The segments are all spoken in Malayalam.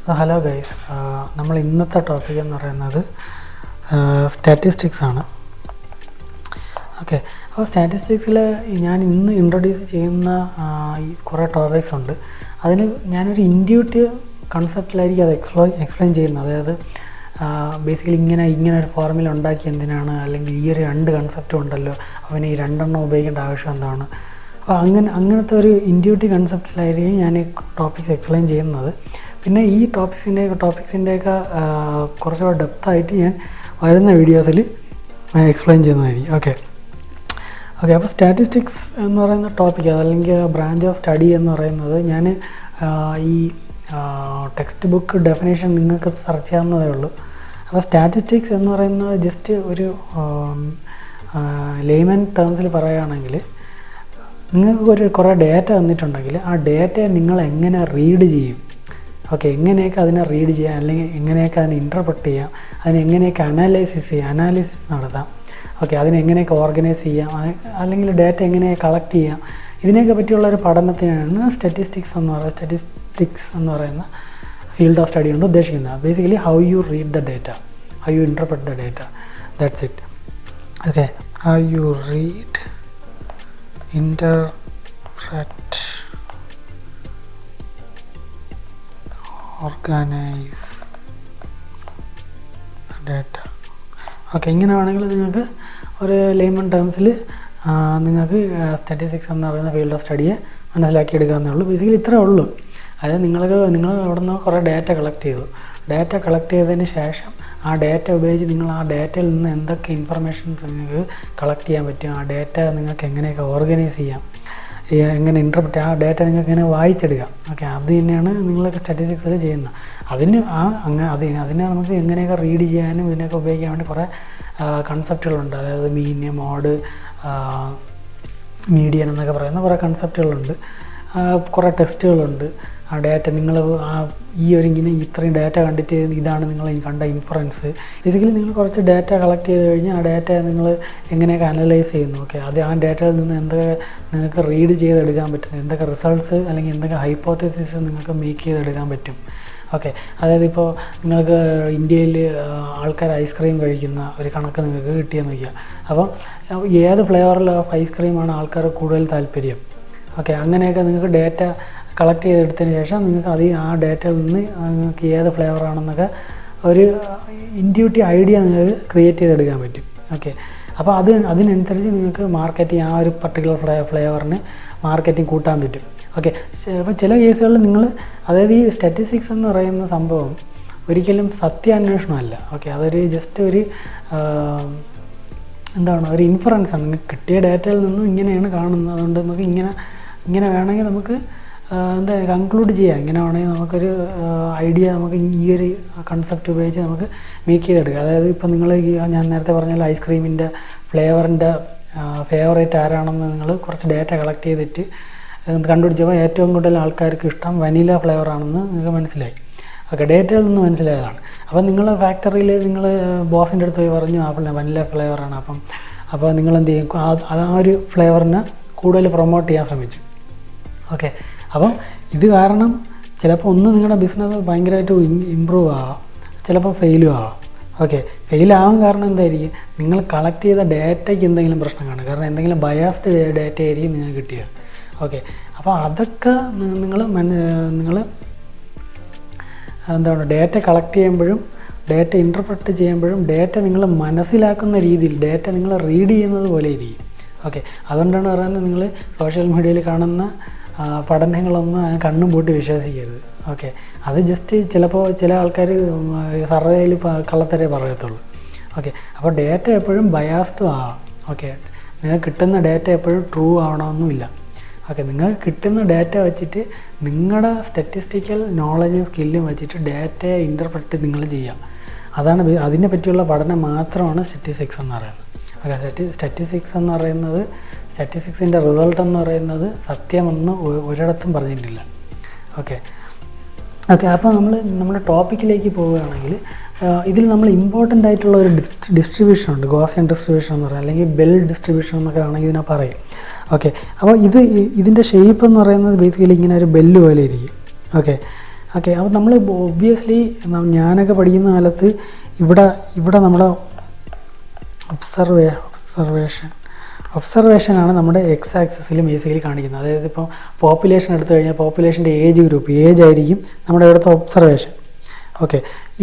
So hello guys, നമ്മൾ ഇന്നത്തെ ടോപ്പിക് എന്ന് പറയുന്നത് സ്റ്റാറ്റിസ്റ്റിക്സ് ആണ്. ഓക്കെ, അപ്പോൾ സ്റ്റാറ്റിസ്റ്റിക്സിൽ ഞാൻ ഇന്ന് ഇൻട്രൊഡ്യൂസ് ചെയ്യുന്ന കുറേ ടോപ്പിക്സ് ഉണ്ട്. അതിന് ഞാനൊരു ഇൻഡ്യൂട്ടീവ് കൺസെപ്റ്റിലായിരിക്കും അത് എക്സ്പ്ലെയിൻ ചെയ്യുന്നത്. അതായത് ബേസിക്കലി ഇങ്ങനെ ഒരു ഫോർമുല ഉണ്ടാക്കി എന്തിനാണ്, അല്ലെങ്കിൽ ഈ ഒരു രണ്ട് കൺസെപ്റ്റും ഉണ്ടല്ലോ, അവന് ഈ രണ്ടെണ്ണം ഉപയോഗിക്കേണ്ട ആവശ്യം എന്താണ്. അപ്പോൾ അങ്ങനത്തെ ഒരു ഇൻഡ്യൂട്ടീവ് കൺസെപ്റ്റ്സിലായിരിക്കും ഞാൻ ഈ ടോപ്പിക്സ് എക്സ്പ്ലെയിൻ ചെയ്യുന്നത്. പിന്നെ ഈ ടോപ്പിക്സിൻ്റെയൊക്കെ കുറച്ചുകൂടെ ഡെപ്തായിട്ട് ഞാൻ വരുന്ന വീഡിയോസിൽ എക്സ്പ്ലെയിൻ ചെയ്യുന്നതായിരിക്കും. ഓക്കെ, അപ്പോൾ സ്റ്റാറ്റിസ്റ്റിക്സ് എന്ന് പറയുന്ന ടോപ്പിക്, അതല്ലെങ്കിൽ ബ്രാഞ്ച് ഓഫ് സ്റ്റഡി എന്ന് പറയുന്നത്, ഞാൻ ഈ ടെക്സ്റ്റ് ബുക്ക് ഡെഫിനേഷൻ നിങ്ങൾക്ക് സെർച്ച് ചെയ്യാവുന്നതേ ഉള്ളൂ. അപ്പോൾ സ്റ്റാറ്റിസ്റ്റിക്സ് എന്ന് പറയുന്നത് ജസ്റ്റ് ഒരു ലേമൻ ടേംസിൽ പറയുകയാണെങ്കിൽ, നിങ്ങൾക്ക് കുറേ ഡേറ്റ തന്നിട്ടുണ്ടെങ്കിൽ ആ ഡേറ്റയെ നിങ്ങൾ എങ്ങനെ റീഡ് ചെയ്യും, ഓക്കെ, എങ്ങനെയൊക്കെ അതിനെ റീഡ് ചെയ്യാം, അല്ലെങ്കിൽ എങ്ങനെയൊക്കെ അതിനെ ഇൻ്റർപ്രറ്റ് ചെയ്യാം, അതിനെങ്ങനെയൊക്കെ അനാലിസിസ് നടത്താം, ഓക്കെ, അതിനെങ്ങനെയൊക്കെ ഓർഗനൈസ് ചെയ്യാം, അല്ലെങ്കിൽ ഡേറ്റ എങ്ങനെ കളക്ട് ചെയ്യാം, ഇതിനെയൊക്കെ പറ്റിയുള്ളൊരു പഠനത്തിനാണ് സ്റ്റാറ്റിസ്റ്റിക്സ് എന്ന് പറയുന്ന ഫീൽഡ് ഓഫ് സ്റ്റഡി കൊണ്ട് ഉദ്ദേശിക്കുന്നത്. Basically how you read the data, how you interpret the data, that's it. Okay, how you read, interpret, organize data. Okay, ഇങ്ങനെ വേണമെങ്കിൽ നിങ്ങൾക്ക് ഒരു ലേമൻ ടേംസിൽ നിങ്ങൾക്ക് സ്റ്റാറ്റിസ്റ്റിക്സ് എന്ന് പറയുന്ന ഫീൽഡ് ഓഫ് സ്റ്റഡിയെ മനസ്സിലാക്കിയെടുക്കാവുന്നേ ഉള്ളൂ. ബേസിക്കലി ഇത്രേ ഉള്ളൂ. അതായത് നിങ്ങൾ അവിടെ നിന്ന് കുറേ ഡേറ്റ കളക്ട് ചെയ്തു. ഡേറ്റ കളക്ട് ചെയ്തതിന് ശേഷം ആ ഡേറ്റ ഉപയോഗിച്ച് നിങ്ങൾ ആ ഡേറ്റയിൽ നിന്ന് എന്തൊക്കെ ഇൻഫർമേഷൻസ് നിങ്ങൾക്ക് കളക്ട് ചെയ്യാൻ പറ്റും, ആ ഡേറ്റ നിങ്ങൾക്ക് എങ്ങനെയൊക്കെ ഓർഗനൈസ് ചെയ്യാം, എങ്ങനെ ഇൻ്റർപ്രറ്റ്, ആ ഡേറ്റ നിങ്ങൾക്ക് എങ്ങനെ വായിച്ചെടുക്കാം. ഓക്കെ, അത് തന്നെയാണ് നിങ്ങളൊക്കെ സ്റ്റാറ്റിസ്റ്റിക്സിൽ ചെയ്യുന്നത്. അതിനെ നമുക്ക് എങ്ങനെയൊക്കെ റീഡ് ചെയ്യാനും ഇതിനൊക്കെ ഉപയോഗിക്കാൻ വേണ്ടി കുറേ കൺസെപ്റ്റുകളുണ്ട്. അതായത് മീൻ, മോഡ്, മീഡിയൻ എന്നൊക്കെ പറയുന്ന കുറേ കൺസെപ്റ്റുകളുണ്ട്. കുറേ ടെസ്റ്റുകളുണ്ട്. ആ ഡേറ്റ നിങ്ങൾ ഇത്രയും ഡേറ്റ കണ്ടിട്ട് ഇതാണ് നിങ്ങൾ കണ്ട ഇൻഫറൻസ്. ബേസിക്കലി നിങ്ങൾ കുറച്ച് ഡേറ്റ കളക്ട് ചെയ്ത് കഴിഞ്ഞാൽ ആ ഡേറ്റ നിങ്ങൾ എങ്ങനെയൊക്കെ അനലൈസ് ചെയ്യുന്നു, ഓക്കെ, അത് ആ ഡേറ്റയിൽ നിന്ന് എന്തൊക്കെ നിങ്ങൾക്ക് റീഡ് ചെയ്തെടുക്കാൻ പറ്റുന്നത്, എന്തൊക്കെ റിസൾട്ട്സ് അല്ലെങ്കിൽ എന്തൊക്കെ ഹൈപ്പോത്തസിസ് നിങ്ങൾക്ക് മേക്ക് ചെയ്തെടുക്കാൻ പറ്റും. ഓക്കെ, അതായത് ഇപ്പോൾ നിങ്ങൾക്ക് ഇന്ത്യയിൽ ആൾക്കാർ ഐസ്ക്രീം കഴിക്കുന്ന ഒരു കണക്ക് നിങ്ങൾക്ക് കിട്ടിയെന്ന് വയ്ക്കുക. അപ്പം ഏത് ഫ്ലേവറിൽ ഓഫ് ഐസ്ക്രീമാണ് ആൾക്കാർ കൂടുതൽ താല്പര്യം, ഓക്കെ, അങ്ങനെയൊക്കെ നിങ്ങൾക്ക് ഡേറ്റ കളക്ട് ചെയ്തെടുത്തതിന് ശേഷം നിങ്ങൾക്ക് ആ ഡേറ്റയിൽ നിന്ന് നിങ്ങൾക്ക് ഏത് ഫ്ലേവറാണെന്നൊക്കെ ഒരു ഇൻറ്റ്യൂട്ടീവ് ഐഡിയ നിങ്ങൾക്ക് ക്രിയേറ്റ് ചെയ്തെടുക്കാൻ പറ്റും. ഓക്കെ, അപ്പോൾ അതിനനുസരിച്ച് നിങ്ങൾക്ക് മാർക്കറ്റിംഗ്, ആ ഒരു പർട്ടിക്കുലർ ഫ്ലേവറിന് മാർക്കറ്റിംഗ് കൂട്ടാൻ പറ്റും. ഓക്കെ, അപ്പോൾ ചില കേസുകളിൽ അതായത് ഈ സ്റ്റാറ്റിസ്റ്റിക്സ് എന്ന് പറയുന്ന സംഭവം ഒരിക്കലും സത്യാന്വേഷണമല്ല. ഓക്കെ, അതൊരു ജസ്റ്റ് ഒരു ഒരു ഇൻഫറൻസാണ്. നിങ്ങൾക്ക് കിട്ടിയ ഡേറ്റയിൽ നിന്നും ഇങ്ങനെയാണ് കാണുന്നത്, അതുകൊണ്ട് നമുക്ക് ഇങ്ങനെ വേണമെങ്കിൽ നമുക്ക് കൺക്ലൂഡ് ചെയ്യാം. ഇങ്ങനെ വേണമെങ്കിൽ നമുക്കൊരു ഐഡിയ നമുക്ക് ഈ ഒരു കൺസെപ്റ്റ് ഉപയോഗിച്ച് നമുക്ക് മേക്ക് ചെയ്തെടുക്കാം. അതായത് ഇപ്പോൾ ഞാൻ നേരത്തെ പറഞ്ഞാൽ ഐസ്ക്രീമിൻ്റെ ഫ്ലേവറിൻ്റെ ഫേവറേറ്റ് ആരാണെന്ന് നിങ്ങൾ കുറച്ച് ഡേറ്റ കളക്ട് ചെയ്തിട്ട് കണ്ടുപിടിച്ചപ്പോൾ ഏറ്റവും കൂടുതൽ ആൾക്കാർക്ക് ഇഷ്ടം വനില ഫ്ലേവറാണെന്ന് നിങ്ങൾക്ക് മനസ്സിലായി. ഓക്കെ, ഡേറ്റയിൽ നിന്ന് മനസ്സിലായതാണ്. അപ്പം നിങ്ങൾ ഫാക്ടറിയിൽ നിങ്ങൾ ബോസിൻ്റെ അടുത്ത് പോയി പറഞ്ഞു വനില ഫ്ലേവറാണ്, അപ്പോൾ നിങ്ങൾ എന്ത് ചെയ്യും, ആ ഒരു ഫ്ലേവറിനെ കൂടുതൽ പ്രൊമോട്ട് ചെയ്യാൻ ശ്രമിച്ചു. ഓക്കെ, അപ്പം ഇത് കാരണം ചിലപ്പോൾ നിങ്ങളുടെ ബിസിനസ് ഭയങ്കരമായിട്ട് ഇമ്പ്രൂവ് ആവാം, ചിലപ്പോൾ ഫെയിലും ആവാം. ഓക്കെ, ഫെയിലാവാൻ കാരണം എന്തായിരിക്കും, നിങ്ങൾ കളക്ട് ചെയ്ത ഡേറ്റയ്ക്ക് എന്തെങ്കിലും പ്രശ്നം കാണും. കാരണം എന്തെങ്കിലും ബയാസ്ഡ് ഡേറ്റ ആയിരിക്കും നിങ്ങൾക്ക് കിട്ടിയത്. ഓക്കെ, അപ്പോൾ അതൊക്കെ നിങ്ങൾ ഡേറ്റ കളക്ട് ചെയ്യുമ്പോഴും ഡേറ്റ ഇൻ്റർപ്രറ്റ് ചെയ്യുമ്പോഴും ഡേറ്റ നിങ്ങൾ മനസ്സിലാക്കുന്ന രീതിയിൽ ഡേറ്റ നിങ്ങൾ റീഡ് ചെയ്യുന്നത് പോലെ ഇരിക്കും. ഓക്കെ, അതുകൊണ്ടാണ് പറയുന്നത് നിങ്ങൾ സോഷ്യൽ മീഡിയയിൽ കാണുന്ന പഠനങ്ങളൊന്നും കണ്ണും പൂട്ടി വിശ്വസിക്കരുത്. ഓക്കെ, അത് ജസ്റ്റ് ചിലപ്പോൾ ചില ആൾക്കാർ സർവേയിൽ കള്ളത്തരേ പറയത്തുള്ളൂ. ഓക്കെ, അപ്പോൾ ഡേറ്റ എപ്പോഴും ബയാസ്ഡ് ആവാം. ഓക്കെ, നിങ്ങൾക്ക് കിട്ടുന്ന ഡേറ്റ എപ്പോഴും ട്രൂ ആവണമെന്നില്ല. ഓക്കെ, നിങ്ങൾക്ക് കിട്ടുന്ന ഡേറ്റ വെച്ചിട്ട് നിങ്ങളുടെ സ്റ്റാറ്റിസ്റ്റിക്കൽ നോളജും സ്കില്ലും വെച്ചിട്ട് ഡേറ്റയെ ഇൻ്റർപ്രറ്റ് നിങ്ങൾ ചെയ്യാം. അതിനെ പറ്റിയുള്ള പഠനം മാത്രമാണ് സ്റ്റാറ്റിസ്റ്റിക്സ് എന്ന് പറയുന്നത്. ഓക്കെ, സ്റ്റാറ്റിസ്റ്റിക്സിൻ്റെ റിസൾട്ട് എന്ന് പറയുന്നത് സത്യമെന്ന് ഒരിടത്തും പറഞ്ഞിട്ടില്ല. ഓക്കെ, അപ്പോൾ നമ്മുടെ ടോപ്പിക്കിലേക്ക് പോവുകയാണെങ്കിൽ ഇതിൽ നമ്മൾ ഇമ്പോർട്ടൻ്റ് ആയിട്ടുള്ള ഒരു ഡിസ്ട്രിബ്യൂഷൻ ഉണ്ട്, ഗോസിയൻ ഡിസ്ട്രിബ്യൂഷൻ എന്ന് പറയുന്നത്, അല്ലെങ്കിൽ ബെൽ ഡിസ്ട്രിബ്യൂഷൻ എന്നൊക്കെ ആണെങ്കിൽ ഇതിനെ പറയും. ഓക്കെ, അപ്പോൾ ഇതിൻ്റെ ഷേപ്പ് എന്ന് പറയുന്നത് ബേസിക്കലി ഇങ്ങനെ ഒരു ബെല്ല് പോലെ ഇരിക്കും. Okay, okay. അപ്പോൾ നമ്മൾ ഒബ്വിയസ്ലി ഞാനൊക്കെ പഠിക്കുന്ന കാലത്ത് ഇവിടെ നമ്മുടെ ഒബ്സർവേഷനാണ് നമ്മുടെ എക്സ് ആക്സിസിൽ ബേസിക്കലി കാണിക്കുന്നത്. അതായത് ഇപ്പോൾ പോപ്പുലേഷൻ എടുത്തു കഴിഞ്ഞാൽ പോപ്പുലേഷൻ്റെ ഏജ് ആയിരിക്കും നമ്മുടെ ഇവിടുത്തെ ഒബ്സർവേഷൻ. ഓക്കെ.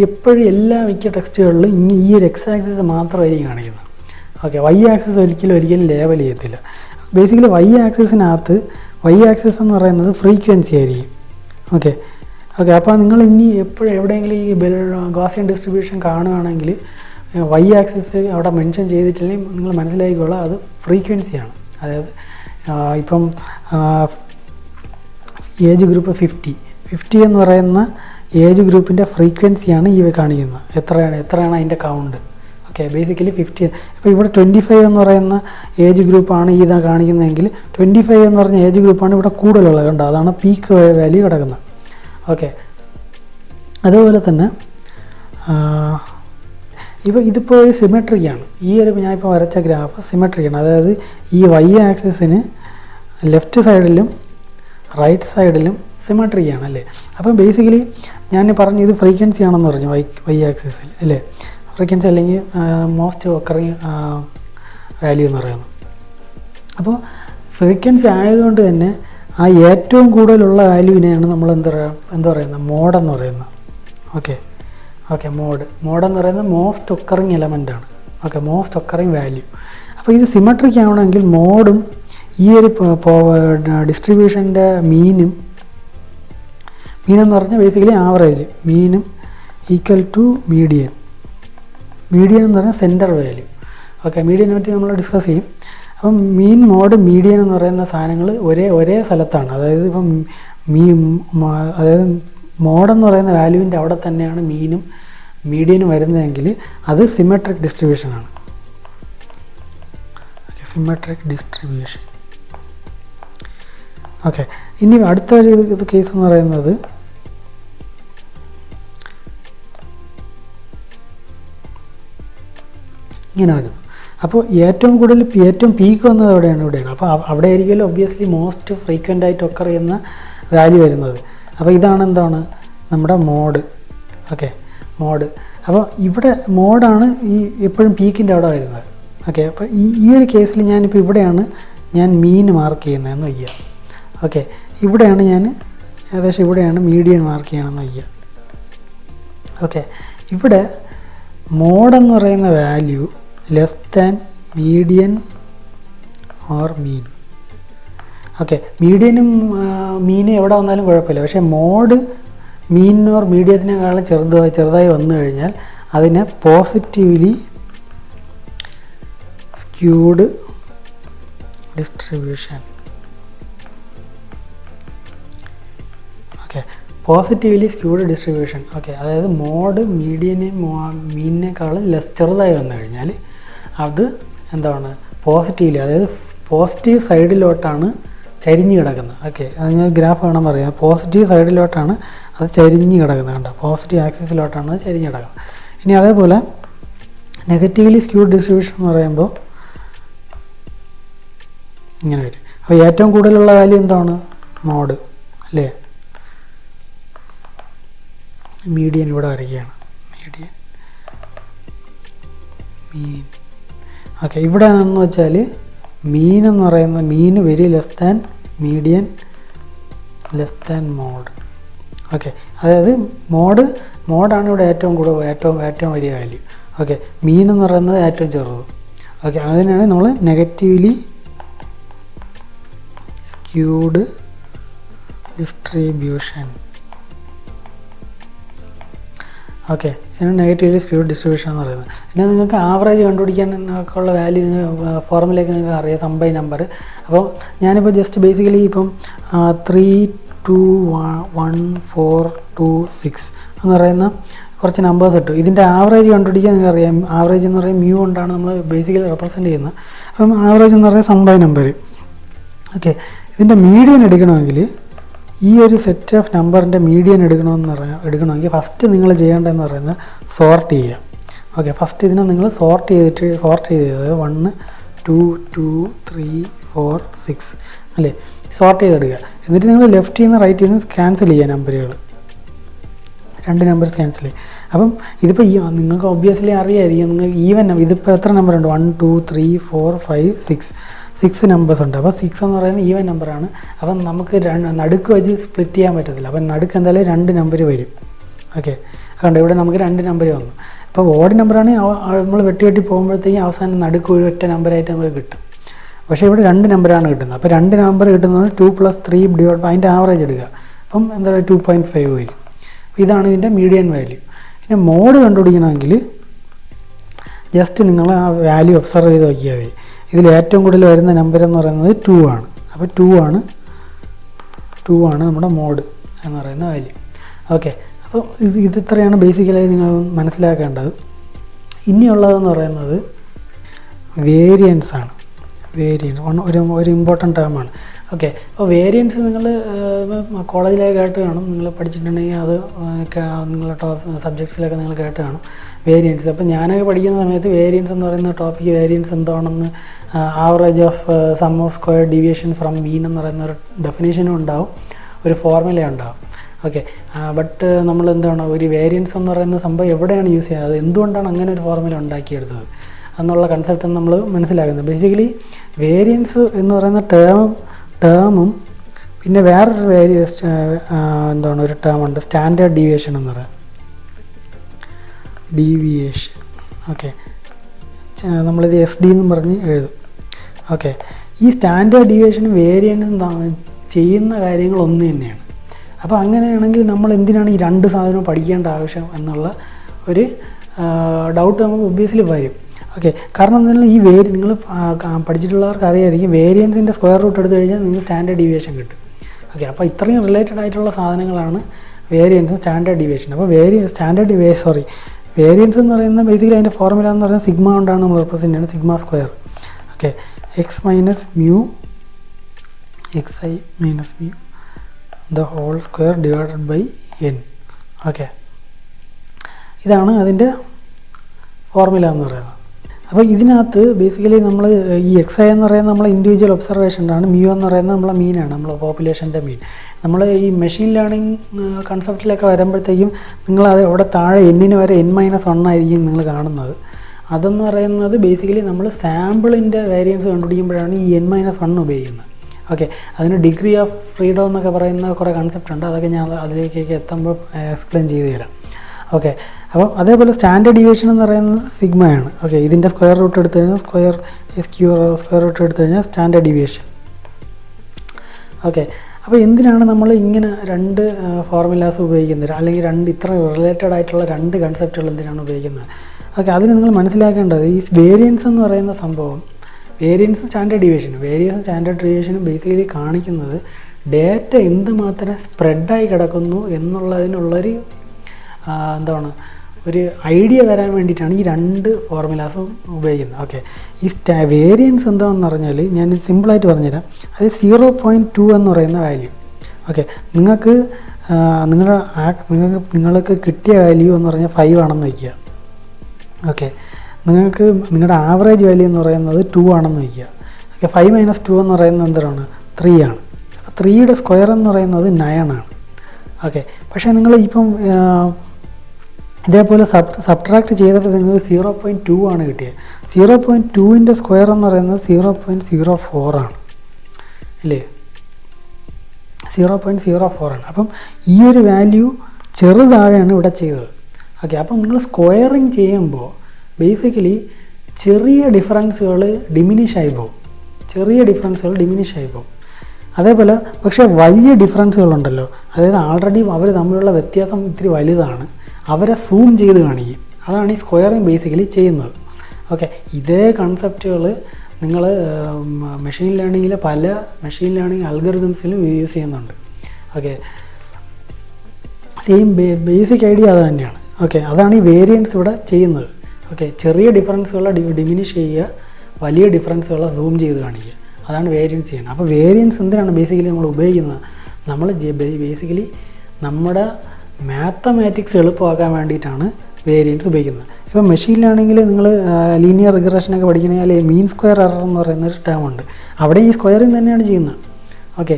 എപ്പോഴും മിക്ക ടെക്സ്റ്റുകളിലും ഈ ഒരു എക്സ് ആക്സിസ് മാത്രമായിരിക്കും കാണിക്കുന്നത്. ഓക്കെ. വൈ ആക്സിസ് ഒരിക്കലും ലേബൽ ചെയ്യത്തില്ല. ബേസിക്കലി വൈ ആക്സിസ് എന്ന് പറയുന്നത് ഫ്രീക്വൻസി ആയിരിക്കും. ഓക്കെ. അപ്പോൾ നിങ്ങൾ ഇനി എവിടെയെങ്കിലും ഈ ഗോസിയൻ ഡിസ്ട്രിബ്യൂഷൻ കാണുകയാണെങ്കിൽ വൈ ആക്സിസ് അവിടെ മെൻഷൻ ചെയ്തിട്ടില്ലെങ്കിൽ നിങ്ങൾ മനസ്സിലാക്കിക്കോളാം അത് ഫ്രീക്വൻസിയാണ്. അതായത് ഇപ്പം ഏജ് ഗ്രൂപ്പ് 50 എന്ന് പറയുന്ന ഏജ് ഗ്രൂപ്പിൻ്റെ ഫ്രീക്വൻസിയാണ് ഈ കാണിക്കുന്നത്. എത്രയാണ് അതിൻ്റെ കൗണ്ട്. ഓക്കെ. ബേസിക്കലി 50. ഇപ്പോൾ ഇവിടെ 25 എന്ന് പറയുന്ന ഏജ് ഗ്രൂപ്പാണ് ഇതാ കാണിക്കുന്നതെങ്കിൽ 25 എന്ന് പറഞ്ഞ ഏജ് ഗ്രൂപ്പാണ് ഇവിടെ കൂടുതലുള്ളത്. കണ്ടോ, അതാണ് പീക്ക് വാല്യൂ കിടക്കുന്നത്. ഓക്കെ. അതുപോലെ തന്നെ ഇതിപ്പോൾ ഒരു സിമെട്രിക്കാണ്. ഞാനിപ്പോൾ വരച്ച ഗ്രാഫ് സിമെട്രിക്കാണ്. അതായത് ഈ വൈ ആക്സിസിന് ലെഫ്റ്റ് സൈഡിലും റൈറ്റ് സൈഡിലും സിമെട്രിക്കാണ് അല്ലേ. അപ്പം ബേസിക്കലി ഞാൻ പറഞ്ഞു ഇത് ഫ്രീക്വൻസി ആണെന്ന് പറഞ്ഞു വൈ ആക്സിസിൽ അല്ലേ. ഫ്രീക്വൻസി അല്ലെങ്കിൽ മോസ്റ്റ് ഒക്കറിങ് വാല്യൂ എന്ന് പറയുന്നത്. അപ്പോൾ ഫ്രീക്വൻസി ആയതുകൊണ്ട് തന്നെ ആ ഏറ്റവും കൂടുതലുള്ള വാല്യൂവിനെയാണ് നമ്മൾ എന്താ പറയുന്നത്, മോഡെന്ന് പറയുന്നത്. ഓക്കെ. മോഡെന്ന് പറയുന്നത് മോസ്റ്റ് ഒക്കറിങ് എലമെൻ്റ് ആണ്. ഓക്കെ. Most occurring value. അപ്പോൾ ഇത് സിമെട്രിക് ആവണമെങ്കിൽ മോഡും ഈ ഒരു ഡിസ്ട്രിബ്യൂഷൻ്റെ മീനെന്ന് പറഞ്ഞാൽ ബേസിക്കലി ആവറേജ്, മീനും ഈക്വൽ ടു മീഡിയൻ എന്ന് പറഞ്ഞാൽ സെൻറ്റർ വാല്യൂ. ഓക്കെ. മീഡിയനെ പറ്റി നമ്മൾ ഡിസ്കസ് ചെയ്യും. അപ്പം മീൻ, മോഡ്, മീഡിയൻ എന്ന് പറയുന്ന സാധനങ്ങൾ ഒരേ സ്ഥലത്താണ്. അതായത് ഇപ്പം അതായത് മോഡെന്ന് പറയുന്ന വാല്യൂവിൻ്റെ അവിടെ തന്നെയാണ് മീനും മീഡിയനും വരുന്നതെങ്കിൽ അത് സിമെട്രിക് ഡിസ്ട്രിബ്യൂഷനാണ്. ഓക്കെ. Symmetric distribution. ഓക്കെ. ഇനി അടുത്ത ഇത് കേസ് എന്ന് പറയുന്നത് ഇങ്ങനെ വരുന്നു. അപ്പോൾ ഏറ്റവും പീക്ക് വന്നത് ഇവിടെയാണ്. അപ്പോൾ അവിടെ ആയിരിക്കുമല്ലോ ഒബ്വിയസ്ലി മോസ്റ്റ് ഫ്രീക്വൻ്റ് ആയിട്ട് ഒക്കർ ചെയ്യുന്ന വാല്യൂ വരുന്നത്. അപ്പോൾ ഇതാണ് എന്താണ് നമ്മുടെ മോഡ്. ഓക്കെ. മോഡ്. അപ്പോൾ ഇവിടെ മോഡാണ് ഈ എപ്പോഴും പീക്കിൻ്റെ അവിടെ വരുന്നത്. ഓക്കെ. അപ്പോൾ ഈ ഒരു കേസിൽ ഞാനിപ്പോൾ ഇവിടെയാണ് ഞാൻ മീൻ മാർക്ക് ചെയ്യുന്നതെന്ന് വയ്ക്കുക. ഓക്കെ. ഇവിടെയാണ് ഞാൻ ഏകദേശം ഇവിടെയാണ് മീഡിയൻ മാർക്ക് ചെയ്യണമെന്ന് വയ്ക്കുക. ഓക്കെ. ഇവിടെ മോഡെന്ന് പറയുന്ന value less than median or mean. Okay. മീഡിയനും മീനും എവിടെ വന്നാലും കുഴപ്പമില്ല. പക്ഷേ മോഡ് മീൻ ഓർ മീഡിയത്തിനേക്കാളും ചെറുതായി വന്നു കഴിഞ്ഞാൽ അതിനെ positively squid distribution. Okay. Positively squid distribution. Okay. അതായത് മോഡ് മീനിനേക്കാളും ചെറുതായി വന്നു കഴിഞ്ഞാൽ അത് എന്താണ് പോസിറ്റീവ്ലി, അതായത് പോസിറ്റീവ് സൈഡിലോട്ടാണ് ചരിഞ്ഞ് കിടക്കുന്നത്. ഓക്കെ. അത് ഞാൻ ഗ്രാഫ് വേണം പറയാം. പോസിറ്റീവ് സൈഡിലോട്ടാണ് അത് ചരിഞ്ഞ് കിടക്കുന്നത്. കണ്ടോ, പോസിറ്റീവ് ആക്സിസിലോട്ടാണ് അത് ചരിഞ്ഞ് കിടക്കുന്നത്. ഇനി അതേപോലെ നെഗറ്റീവ്ലി സ്ക്യൂഡ് ഡിസ്ട്രിബ്യൂഷൻ എന്ന് പറയുമ്പോൾ ഇങ്ങനെ വരും. അപ്പോൾ ഏറ്റവും കൂടുതലുള്ള വാല്യൂ എന്താണ്, മോഡ് അല്ലേ. മീഡിയൻ ഇവിടെ വരികയാണ്. മീൻ. ഓക്കെ. ഇവിടെ എന്ന് വെച്ചാൽ മീൻ എന്ന് പറയുന്ന മീന് very less than median less than mode. Okay. അതായത് മോഡാണ് ഇവിടെ ഏറ്റവും വലിയ വാല്യൂ. ഓക്കെ. മീൻ എന്ന് പറയുന്നത് ഏറ്റവും ചെറുത്. ഓക്കെ. അതിനാണ് നമ്മൾ നെഗറ്റീവ്ലി സ്ക്യൂഡ് ഡിസ്ട്രിബ്യൂഷൻ. ഓക്കെ. ഇതിനാണ് നെഗറ്റീവ്ലി സ്ക്യൂഡ് ഡിസ്ട്രിബ്യൂഷൻ എന്ന് പറയുന്നത്. പിന്നെ നിങ്ങൾക്ക് ആവറേജ് കണ്ടുപിടിക്കാൻ ഉള്ള വാല്യൂ ഫോർമുലയൊക്കെ നിങ്ങൾക്ക് അറിയാം, സം ബൈ നമ്പർ. അപ്പോൾ ഞാനിപ്പോൾ ജസ്റ്റ് ബേസിക്കലി ഇപ്പം 3, 2, 1, 4, 2, 6 എന്ന് പറയുന്ന കുറച്ച് നമ്പേഴ്സ് ഇട്ടു. ഇതിൻ്റെ ആവറേജ് കണ്ടുപിടിക്കാൻ നിങ്ങൾക്ക് അറിയാം. ആവറേജ് എന്ന് പറയുന്നത് മ്യൂ കൊണ്ടാണ് നമ്മൾ ബേസിക്കലി റെപ്രസെൻറ്റ് ചെയ്യുന്നത്. അപ്പം ആവറേജ് എന്ന് പറയുന്നത് സം ബൈ നമ്പർ. ഓക്കെ. ഇതിൻ്റെ മീഡിയൻ എടുക്കണമെങ്കിൽ ഈ ഒരു സെറ്റ് ഓഫ് നമ്പറിൻ്റെ മീഡിയൻ എടുക്കണമെങ്കിൽ ഫസ്റ്റ് നിങ്ങൾ ചെയ്യേണ്ടതെന്ന് പറയുന്നത് സോർട്ട് ചെയ്യുക. ഓക്കെ. ഫസ്റ്റ് ഇതിനെ നിങ്ങൾ സോർട്ട് ചെയ്ത് 1, 2, 2, 3, 4, 6 അല്ലേ, സോർട്ട് ചെയ്തെടുക്കുക. എന്നിട്ട് നിങ്ങൾ ലെഫ്റ്റിൽ നിന്ന് റൈറ്റിൽ നിന്ന് ക്യാൻസൽ ചെയ്യുക നമ്പറുകൾ. 2 നമ്പേഴ്സ് ക്യാൻസൽ ചെയ്യും. അപ്പം ഇതിപ്പോൾ നിങ്ങൾക്ക് ഒബ്വിയസ്ലി അറിയായിരിക്കും, നിങ്ങൾ ഈവൻ ഇതിപ്പോൾ എത്ര നമ്പർ ഉണ്ട്, 1 2 3 4 5 6 നമ്പേഴ്സ് ഉണ്ട്. അപ്പോൾ 6 എന്ന് പറയുന്നത് ഈവൻ നമ്പറാണ്. അപ്പം നമുക്ക് നടുക്ക് വെച്ച് സ്പ്ലിറ്റ് ചെയ്യാൻ പറ്റത്തില്ല. അപ്പം നടുക്ക് എന്തായാലും 2 നമ്പർ വരും. ഓക്കെ, കണ്ടോ ഇവിടെ നമുക്ക് 2 നമ്പർ വന്നു. അപ്പോൾ ഓഡ് നമ്പറാണെങ്കിൽ നമ്മൾ വെട്ടി പോകുമ്പോഴത്തേക്കും അവസാനം നടുക്ക് ഒരു ഒറ്റ നമ്പറായിട്ട് നമുക്ക് കിട്ടും. പക്ഷേ ഇവിടെ 2 നമ്പറാണ് കിട്ടുന്നത്. അപ്പോൾ 2 നമ്പർ കിട്ടുന്നത് 2 + 3 ഡിവൈഡ് അതിൻ്റെ ആവറേജ് എടുക്കുക. അപ്പം എന്താ പറയുക 2.5 വരും. ഇതാണ് ഇതിൻ്റെ മീഡിയൻ വാല്യൂ. പിന്നെ മോഡ് കണ്ടുപിടിക്കണമെങ്കിൽ ജസ്റ്റ് നിങ്ങൾ ആ വാല്യൂ ഒബ്സർവ് ചെയ്ത് നോക്കിയാൽ മതി. ഇതിൽ ഏറ്റവും കൂടുതൽ വരുന്ന നമ്പർ എന്ന് പറയുന്നത് 2 ആണ്. അപ്പോൾ 2 ആണ് നമ്മുടെ മോഡ് എന്ന് പറയുന്ന വാല്യൂ. ഓക്കെ, അപ്പോൾ ഇത് ഇത്രയാണ് ബേസിക്കലായി നിങ്ങൾ മനസ്സിലാക്കേണ്ടത്. ഇനിയുള്ളതെന്ന് പറയുന്നത് വേരിയൻസ് ആണ്. വേരിയൻസ് ഒരു ഇമ്പോർട്ടൻ്റ് ടേമാണ്. ഓക്കെ, അപ്പോൾ വേരിയൻസ് നിങ്ങൾ കോളേജിലൊക്കെ കേട്ട് കാണും, നിങ്ങൾ പഠിച്ചിട്ടുണ്ടെങ്കിൽ അത് നിങ്ങളുടെ സബ്ജക്ട്സിലൊക്കെ നിങ്ങൾ കേട്ട് കാണും വേരിയൻസ്. അപ്പോൾ ഞാനൊക്കെ പഠിക്കുന്ന സമയത്ത് വേരിയൻസ് എന്ന് പറയുന്ന ടോപ്പിക്ക് വേരിയൻസ് എന്താണെന്ന് average of sum of square deviation from mean എന്ന് പറയുന്ന ഒരു ഡെഫിനേഷനും ഉണ്ടാവും, ഒരു ഫോർമുല ഉണ്ടാവും. ഓക്കെ, ബട്ട് നമ്മൾ എന്താണ് ഒരു വേരിയൻസ് എന്ന് പറയുന്ന സംഭവം എവിടെയാണ് യൂസ് ചെയ്യുന്നത്, എന്തുകൊണ്ടാണ് അങ്ങനെ ഒരു ഫോർമുല ഉണ്ടാക്കിയെടുത്തത് എന്നുള്ള കൺസെപ്റ്റ് നമ്മൾ മനസ്സിലാക്കുന്നത്. ബേസിക്കലി വേരിയൻസ് എന്ന് പറയുന്ന ടേമും പിന്നെ വേറൊരു എന്താണ് ഒരു ടേം ഉണ്ട്, സ്റ്റാൻഡേർഡ് ഡീവിയേഷൻ എന്ന് പറയുന്നത്. ഡീവിയേഷൻ, ഓക്കെ, നമ്മളിത് SD എന്നും പറഞ്ഞ് എഴുതും. ഓക്കെ, ഈ സ്റ്റാൻഡേർഡ് ഡീവിയേഷനും വേരിയൻസും ചെയ്യുന്ന കാര്യങ്ങൾ ഒന്ന് തന്നെയാണ്. അപ്പോൾ അങ്ങനെയാണെങ്കിൽ നമ്മൾ എന്തിനാണ് ഈ 2 സാധനവും പഠിക്കേണ്ട ആവശ്യം എന്നുള്ള ഒരു ഡൗട്ട് നമുക്ക് ഒബ്വിയസ്ലി വരും. ഓക്കെ, കാരണം എന്നാൽ ഈ നിങ്ങൾ പഠിച്ചിട്ടുള്ളവർക്ക് അറിയായിരിക്കും വേരിയൻസിൻ്റെ സ്ക്വയർ റൂട്ട് എടുത്തു കഴിഞ്ഞാൽ നിങ്ങൾക്ക് സ്റ്റാൻഡേർഡ് ഡീവിയേഷൻ കിട്ടും. ഓക്കെ, അപ്പോൾ ഇത്രയും റിലേറ്റഡ് ആയിട്ടുള്ള സാധനങ്ങളാണ് വേരിയൻസും സ്റ്റാൻഡേർഡ് ഡീവിയേഷൻ. അപ്പോൾ വേരിയൻസ് എന്ന് പറയുന്നത് ബേസിക്കലി അതിൻ്റെ ഫോർമുല എന്ന് പറയുന്നത് സിഗ്മ കൊണ്ടാണ് നമ്മൾ റെപ്രസെൻ്റ് ചെയ്യുന്നത്, sigma square. Okay, x - mu xi - mu the whole square divided by n. Okay, ഇതാണ് അതിൻ്റെ ഫോർമുല എന്ന് പറയുന്നത്. അപ്പോൾ ഇതിനകത്ത് ബേസിക്കലി നമ്മൾ ഈ xi എന്ന് പറയുന്നത് നമ്മളെ ഇൻഡിവിജ്വൽ ഒബ്സർവേഷനാണ്, mu എന്ന് പറയുന്നത് നമ്മളെ മീനാണ്, നമ്മളെ പോപ്പുലേഷൻ്റെ മീൻ. നമ്മൾ ഈ മെഷീൻ ലേണിംഗ് കൺസെപ്റ്റിലൊക്കെ വരുമ്പോഴത്തേക്കും നിങ്ങൾ അത് അവിടെ താഴെ n വരെ n-1 ആയിരിക്കും നിങ്ങൾ കാണുന്നത്. അതെന്ന് പറയുന്നത് ബേസിക്കലി നമ്മൾ സാമ്പിളിൻ്റെ വേരിയൻസ് കണ്ടുപിടിക്കുമ്പോഴാണ് ഈ n-1 ഉപയോഗിക്കുന്നത്. ഓക്കെ, അതിന് ഡിഗ്രി ഓഫ് ഫ്രീഡം എന്നൊക്കെ പറയുന്ന കുറേ കൺസെപ്റ്റ് ഉണ്ട്, അതൊക്കെ ഞാൻ അതിലേക്കൊക്കെ എത്തുമ്പോൾ എക്സ്പ്ലെയിൻ ചെയ്ത് തരാം. ഓക്കെ, അപ്പം അതേപോലെ സ്റ്റാൻഡേർഡ് ഡീവിയേഷൻ എന്ന് പറയുന്നത് സിഗ്മയാണ്. ഓക്കെ, ഇതിൻ്റെ സ്ക്വയർ റൂട്ട് എടുത്തു കഴിഞ്ഞാൽ സ്ക്വയർ റൂട്ട് എടുത്തു കഴിഞ്ഞാൽ സ്റ്റാൻഡേർഡ് ഡീവിയേഷൻ. ഓക്കെ, അപ്പോൾ എന്തിനാണ് നമ്മൾ ഇങ്ങനെ 2 ഫോർമുലാസ് ഉപയോഗിക്കുന്നത്, അല്ലെങ്കിൽ ഇത്ര റിലേറ്റഡ് ആയിട്ടുള്ള 2 കൺസെപ്റ്റുകൾ എന്തിനാണ് ഉപയോഗിക്കുന്നത്? ഓക്കെ, അതിന് നിങ്ങൾ മനസ്സിലാക്കേണ്ടത് ഈ വേരിയൻസ് എന്ന് പറയുന്ന സംഭവം, വേരിയൻസ് സ്റ്റാൻഡേർഡ് ഡീവിയേഷനും ബേസിക്കലി കാണിക്കുന്നത് ഡേറ്റ എന്തുമാത്രം സ്പ്രെഡായി കിടക്കുന്നു എന്നുള്ളതിനുള്ളൊരു എന്താണ് ഒരു ഐഡിയ തരാൻ വേണ്ടിയിട്ടാണ് ഈ 2 ഫോർമുലാസും ഉപയോഗിക്കുന്നത്. ഓക്കെ, ഈ വേരിയൻസ് എന്താണെന്ന് പറഞ്ഞാൽ ഞാൻ സിമ്പിളായിട്ട് പറഞ്ഞുതരാം. അത് 0.2 എന്ന് പറയുന്ന വാല്യൂ. ഓക്കെ, നിങ്ങൾക്ക് കിട്ടിയ വാല്യൂ എന്ന് പറഞ്ഞാൽ 5 ആണെന്ന് വയ്ക്കുക. ഓക്കെ, നിങ്ങളുടെ ആവറേജ് വാല്യൂ എന്ന് പറയുന്നത് 2 ആണെന്ന് വയ്ക്കുക. ഓക്കെ, 5 - 2 എന്ന് പറയുന്നത് എന്താണ്, 3 ആണ്. അപ്പോൾ 3യുടെ സ്ക്വയർ എന്ന് പറയുന്നത് 9 ആണ്. ഓക്കെ, പക്ഷേ നിങ്ങൾ ഇപ്പം ഇതേപോലെ സബ്ട്രാക്ട് ചെയ്തപ്പോൾ നിങ്ങൾക്ക് 0.2 ആണ് കിട്ടിയത്. 0.2ൻ്റെ സ്ക്വയർ എന്ന് പറയുന്നത് 0.04 ആണ് അല്ലേ, 0.04 ആണ്. അപ്പം ഈ ഒരു വാല്യൂ ചെറുതാകെയാണ് ഇവിടെ ചെയ്തത്. ഓക്കെ, അപ്പം നിങ്ങൾ സ്ക്വയറിങ് ചെയ്യുമ്പോൾ ബേസിക്കലി ചെറിയ ഡിഫറൻസുകൾ ഡിമിനിഷ് ആയി പോകും. അതേപോലെ പക്ഷേ വലിയ ഡിഫറൻസുകളുണ്ടല്ലോ, അതായത് ആൾറെഡി അവർ തമ്മിലുള്ള വ്യത്യാസം ഇത്തിരി വലുതാണ്, അവരെ സൂം ചെയ്ത് കാണിക്കും. അതാണ് ഈ സ്ക്വയറിങ് ബേസിക്കലി ചെയ്യുന്നത്. ഓക്കെ, ഇതേ കൺസെപ്റ്റുകൾ നിങ്ങൾ മെഷീൻ ലേണിങ്ങിലെ പല മെഷീൻ ലേണിംഗ് അൽഗോരിതംസിലും യൂസ് ചെയ്യുന്നുണ്ട്. ഓക്കെ, സെയിം ബേസിക് ഐഡിയ അത് തന്നെയാണ്. ഓക്കെ, അതാണ് ഈ വേരിയൻസ് ഇവിടെ ചെയ്യുന്നത്. ഓക്കെ, ചെറിയ ഡിഫറൻസുകളെ ഡിമിനിഷ് ചെയ്യുക, വലിയ ഡിഫറൻസുകളെ സൂം ചെയ്ത് കാണിക്കുക, അതാണ് വേരിയൻസ് ചെയ്യുന്നത്. അപ്പോൾ വേരിയൻസ് എന്തിനാണ് ബേസിക്കലി നമ്മൾ ഉപയോഗിക്കുന്നത്? നമ്മൾ ബേസിക്കലി നമ്മുടെ മാത്തമാറ്റിക്സ് എളുപ്പമാക്കാൻ വേണ്ടിയിട്ടാണ് വേരിയൻസ് ഉപയോഗിക്കുന്നത്. ഇപ്പോൾ മെഷീൻ ലേണിങ്ങിൽ നിങ്ങൾ ലീനിയർ റിഗ്രഷനൊക്കെ പഠിക്കണമെങ്കിൽ മീൻ സ്ക്വയർ എറർ എന്ന് പറയുന്നൊരു ടേം ഉണ്ട്. അവിടെ ഈ സ്ക്വയറിങ് തന്നെയാണ് ചെയ്യുന്നത്. ഓക്കെ,